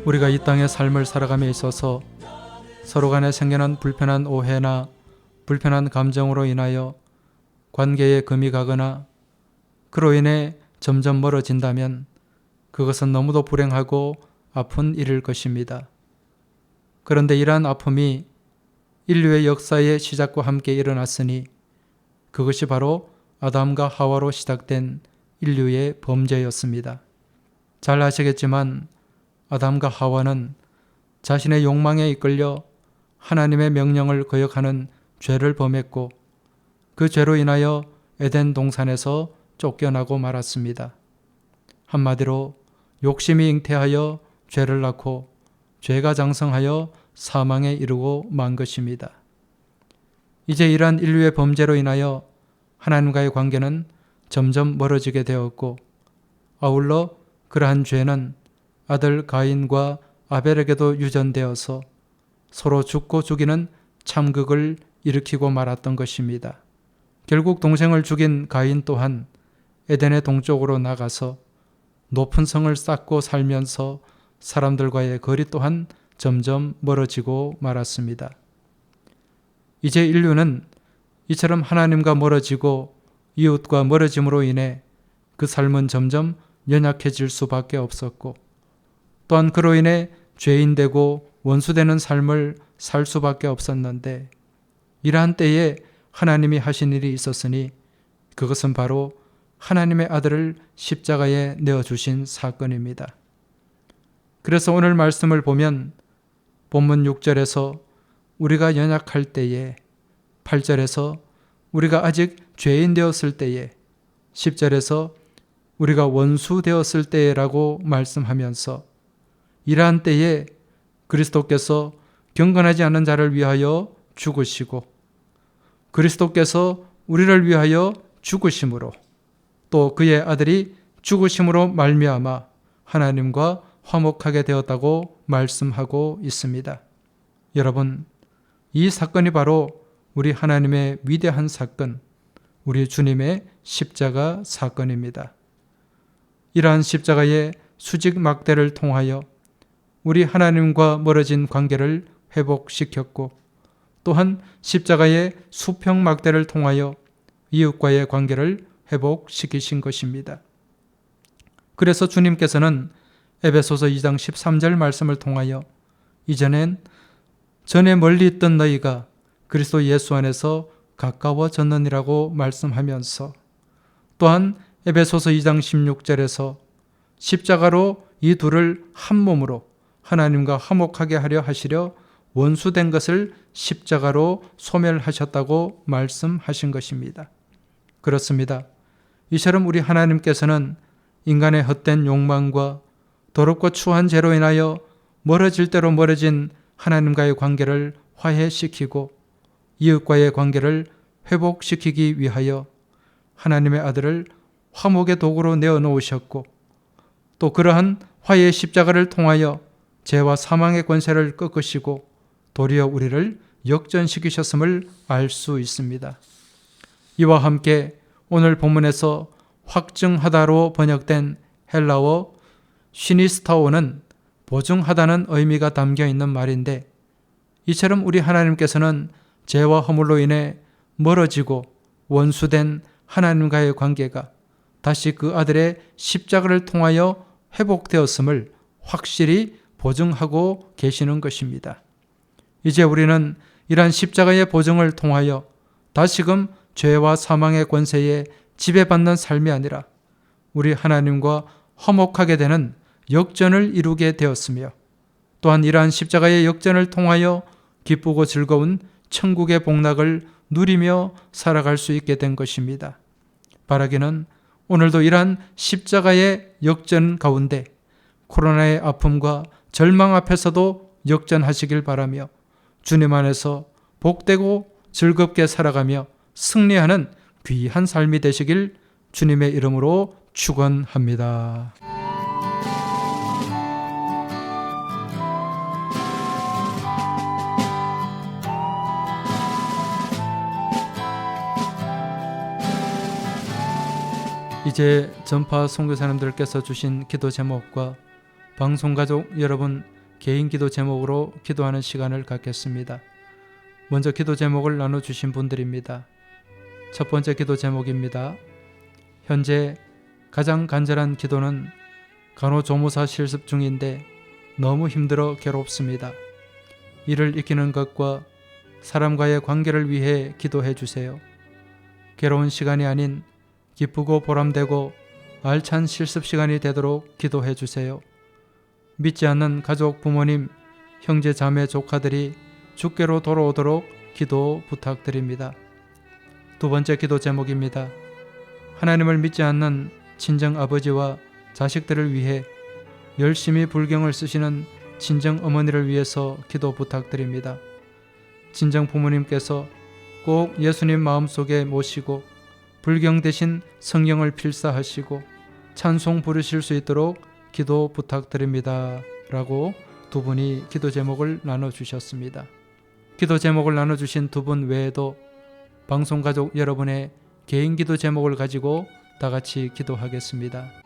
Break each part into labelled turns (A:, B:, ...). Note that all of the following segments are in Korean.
A: 우리가 이 땅의 삶을 살아감에 있어서 서로 간에 생겨난 불편한 오해나 불편한 감정으로 인하여 관계에 금이 가거나 그로 인해 점점 멀어진다면 그것은 너무도 불행하고 아픈 일일 것입니다. 그런데 이러한 아픔이 인류의 역사의 시작과 함께 일어났으니 그것이 바로 아담과 하와로 시작된 인류의 범죄였습니다. 잘 아시겠지만 아담과 하와는 자신의 욕망에 이끌려 하나님의 명령을 거역하는 죄를 범했고 그 죄로 인하여 에덴 동산에서 쫓겨나고 말았습니다. 한마디로 욕심이 잉태하여 죄를 낳고 죄가 장성하여 사망에 이르고 만 것입니다. 이제 이러한 인류의 범죄로 인하여 하나님과의 관계는 점점 멀어지게 되었고 아울러 그러한 죄는 아들 가인과 아벨에게도 유전되어서 서로 죽고 죽이는 참극을 일으키고 말았던 것입니다. 결국 동생을 죽인 가인 또한 에덴의 동쪽으로 나가서 높은 성을 쌓고 살면서 사람들과의 거리 또한 점점 멀어지고 말았습니다. 이제 인류는 이처럼 하나님과 멀어지고 이웃과 멀어짐으로 인해 그 삶은 점점 연약해질 수밖에 없었고 또한 그로 인해 죄인되고 원수되는 삶을 살 수밖에 없었는데 이러한 때에 하나님이 하신 일이 있었으니 그것은 바로 하나님의 아들을 십자가에 내어주신 사건입니다. 그래서 오늘 말씀을 보면 본문 6절에서 우리가 연약할 때에, 8절에서 우리가 아직 죄인 되었을 때에, 10절에서 우리가 원수 되었을 때라고 말씀하면서 이러한 때에 그리스도께서 경건하지 않은 자를 위하여 죽으시고 그리스도께서 우리를 위하여 죽으심으로 또 그의 아들이 죽으심으로 말미암아 하나님과 화목하게 되었다고 말씀하고 있습니다. 여러분, 이 사건이 바로 우리 하나님의 위대한 사건, 우리 주님의 십자가 사건입니다. 이러한 십자가의 수직 막대를 통하여 우리 하나님과 멀어진 관계를 회복시켰고 또한 십자가의 수평 막대를 통하여 이웃과의 관계를 회복시키신 것입니다. 그래서 주님께서는 에베소서 2장 13절 말씀을 통하여 이전엔 전에 멀리 있던 너희가 그리스도 예수 안에서 가까워졌느니라고 말씀하면서 또한 에베소서 2장 16절에서 십자가로 이 둘을 한 몸으로 하나님과 화목하게 하려 하시려 원수된 것을 십자가로 소멸하셨다고 말씀하신 것입니다. 그렇습니다. 이처럼 우리 하나님께서는 인간의 헛된 욕망과 더럽고 추한 죄로 인하여 멀어질 대로 멀어진 하나님과의 관계를 화해시키고 이웃과의 관계를 회복시키기 위하여 하나님의 아들을 화목의 도구로 내어놓으셨고 또 그러한 화해의 십자가를 통하여 죄와 사망의 권세를 꺾으시고 도리어 우리를 역전시키셨음을 알 수 있습니다. 이와 함께 오늘 본문에서 확증하다로 번역된 헬라어 시니스타오는 보증하다는 의미가 담겨 있는 말인데 이처럼 우리 하나님께서는 죄와 허물로 인해 멀어지고 원수된 하나님과의 관계가 다시 그 아들의 십자가를 통하여 회복되었음을 확실히 보증하고 계시는 것입니다. 이제 우리는 이러한 십자가의 보증을 통하여 다시금 죄와 사망의 권세에 지배받는 삶이 아니라 우리 하나님과 화목하게 되는 역전을 이루게 되었으며 또한 이러한 십자가의 역전을 통하여 기쁘고 즐거운 천국의 복락을 누리며 살아갈 수 있게 된 것입니다. 바라기는 오늘도 이러한 십자가의 역전 가운데 코로나의 아픔과 절망 앞에서도 역전하시길 바라며 주님 안에서 복되고 즐겁게 살아가며 승리하는 귀한 삶이 되시길 주님의 이름으로 축원합니다. 이제 전파 선교사님들께서 주신 기도 제목과 방송가족 여러분 개인 기도 제목으로 기도하는 시간을 갖겠습니다. 먼저 기도 제목을 나눠주신 분들입니다. 첫 번째 기도 제목입니다. 현재 가장 간절한 기도는 간호조무사 실습 중인데 너무 힘들어 괴롭습니다. 이를 이기는 것과 사람과의 관계를 위해 기도해 주세요. 괴로운 시간이 아닌 기쁘고 보람되고 알찬 실습 시간이 되도록 기도해 주세요. 믿지 않는 가족, 부모님, 형제, 자매, 조카들이 주께로 돌아오도록 기도 부탁드립니다. 두 번째 기도 제목입니다. 하나님을 믿지 않는 친정 아버지와 자식들을 위해 열심히 불경을 쓰시는 친정 어머니를 위해서 기도 부탁드립니다. 친정 부모님께서 꼭 예수님 마음속에 모시고 불경 대신 성경을 필사하시고 찬송 부르실 수 있도록 기도 부탁드립니다. 라고 두 분이 기도 제목을 나눠주셨습니다. 기도 제목을 나눠주신 두 분 외에도 방송가족 여러분의 개인 기도 제목을 가지고 다 같이 기도하겠습니다.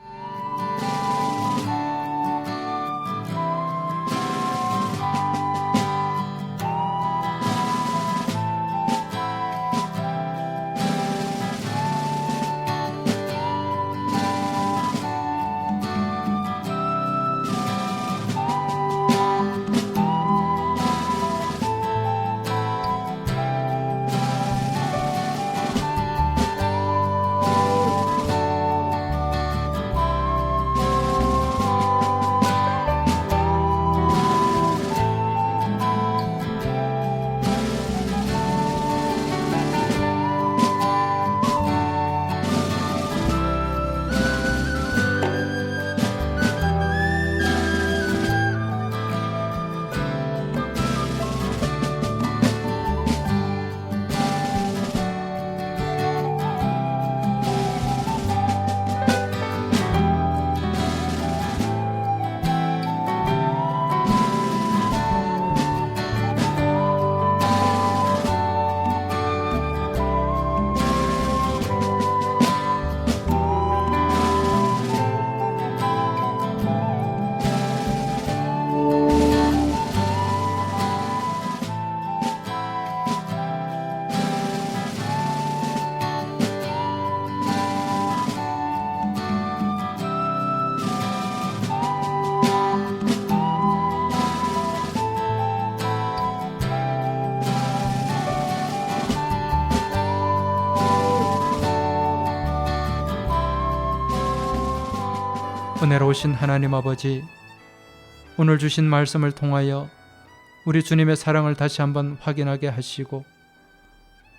A: 은혜로우신 하나님 아버지, 오늘 주신 말씀을 통하여 우리 주님의 사랑을 다시 한번 확인하게 하시고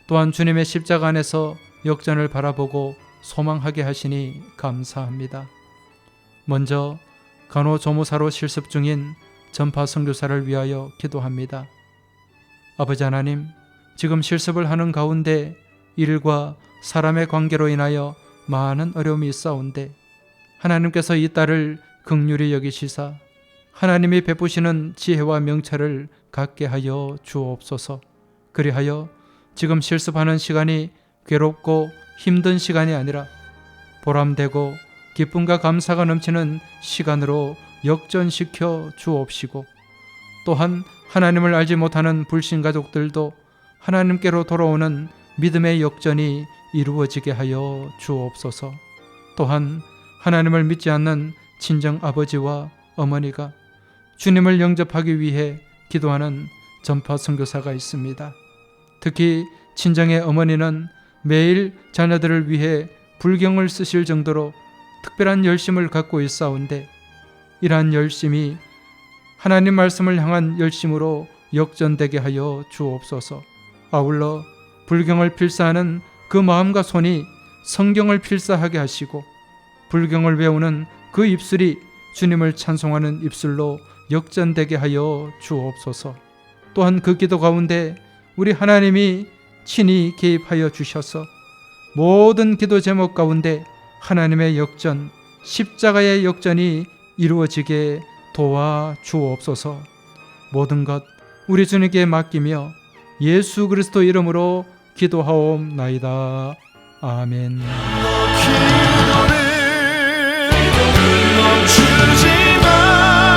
A: 또한 주님의 십자가 안에서 역전을 바라보고 소망하게 하시니 감사합니다. 먼저 간호조무사로 실습 중인 전파 선교사를 위하여 기도합니다. 아버지 하나님, 지금 실습을 하는 가운데 일과 사람의 관계로 인하여 많은 어려움이 있사온데 하나님께서 이 딸을 긍휼히 여기시사 하나님이 베푸시는 지혜와 명철을 갖게 하여 주옵소서. 그리하여 지금 실습하는 시간이 괴롭고 힘든 시간이 아니라 보람되고 기쁨과 감사가 넘치는 시간으로 역전시켜 주옵시고 또한 하나님을 알지 못하는 불신가족들도 하나님께로 돌아오는 믿음의 역전이 이루어지게 하여 주옵소서. 또한 하나님을 믿지 않는 친정 아버지와 어머니가 주님을 영접하기 위해 기도하는 전파 선교사가 있습니다. 특히 친정의 어머니는 매일 자녀들을 위해 불경을 쓰실 정도로 특별한 열심을 갖고 있사온데 이러한 열심이 하나님 말씀을 향한 열심으로 역전되게 하여 주옵소서. 아울러 불경을 필사하는 그 마음과 손이 성경을 필사하게 하시고 불경을 외우는 그 입술이 주님을 찬송하는 입술로 역전되게 하여 주옵소서. 또한 그 기도 가운데 우리 하나님이 친히 개입하여 주셔서 모든 기도 제목 가운데 하나님의 역전, 십자가의 역전이 이루어지게 도와 주옵소서. 모든 것 우리 주님께 맡기며 예수 그리스도 이름으로 기도하옵나이다. 아멘.
B: 멈추지 마.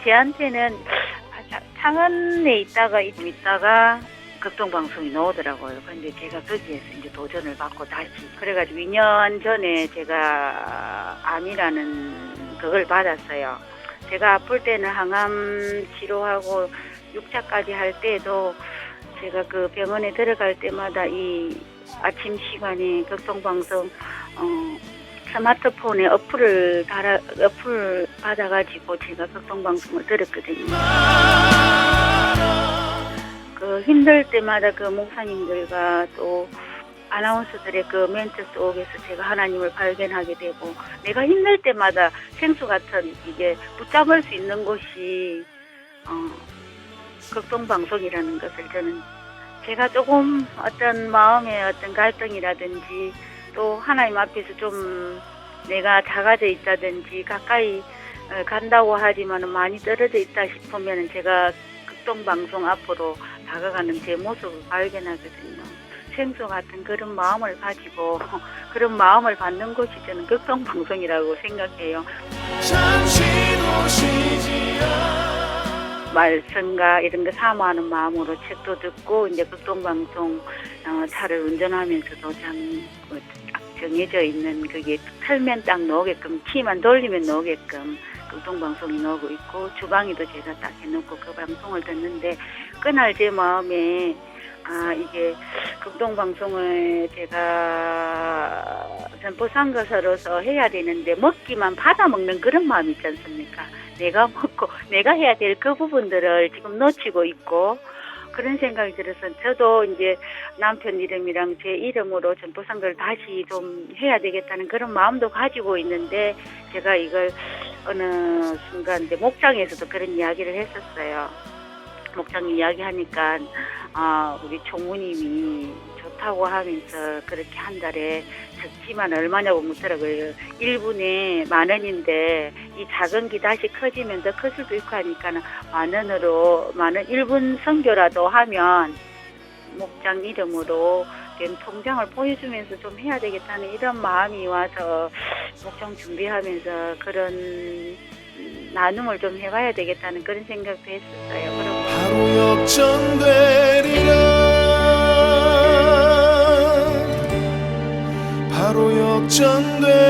B: 제한테는 창원에 있다가 극동방송이 나오더라고요. 근데 제가 거기에서 이제 도전을 받고 다시 그래가지고 2년 전에 제가 암이라는 그걸 받았어요. 제가 아플 때는 항암 치료하고 6차까지 할 때도 제가 그 병원에 들어갈 때마다 이 아침 시간에 극동방송 스마트폰에 어플을 받아가지고 제가 극동방송을 들었거든요. 그 힘들 때마다 그 목사님들과 또 아나운서들의 그 멘트 속에서 제가 하나님을 발견하게 되고, 내가 힘들 때마다 생수 같은 이게 붙잡을 수 있는 곳이 극동방송이라는 것을 저는, 제가 조금 어떤 마음의 어떤 갈등이라든지 또 하나님 앞에서 좀 내가 작아져 있다든지 가까이 간다고 하지만 많이 떨어져 있다 싶으면 제가 극동방송 앞으로 다가가는 제 모습을 발견하거든요. 생수 같은 그런 마음을 가지고 그런 마음을 받는 곳이 저는 극동방송이라고 생각해요. 말씀과 이런 거 사모하는 마음으로 책도 듣고 이제 극동방송 차를 운전하면서도 참 정해져 있는 그게 틀면 딱 나오게끔, 키만 돌리면 나오게끔 극동방송이 나오고 있고, 주방에도 제가 딱 해놓고 그 방송을 듣는데, 그날 제 마음에 이게 극동방송을 제가 전포상거사로서 해야 되는데 먹기만 받아먹는 그런 마음이 있지 않습니까? 내가 먹고 내가 해야 될 그 부분들을 지금 놓치고 있고, 그런 생각이 들어서 저도 이제 남편 이름이랑 제 이름으로 전포상거를 다시 좀 해야 되겠다는 그런 마음도 가지고 있는데, 제가 이걸 어느 순간 이제 목장에서도 그런 이야기를 했었어요. 목장 이야기하니까 우리 총무님이 좋다고 하면서 그렇게 한 달에 적지만 얼마냐고 묻더라고요. 1분에 10,000원인데 이 작은 게 다시 커지면 더 클 수도 있고 하니까 10,000원으로 1분 선교라도 하면 목장 이름으로 된 통장을 보여주면서 좀 해야 되겠다는 이런 마음이 와서 목장 준비하면서 그런 나눔을 좀 해봐야 되겠다는 그런 생각도 했었어요. 그럼
C: 바로 역전되리라, 바로 역전되리라.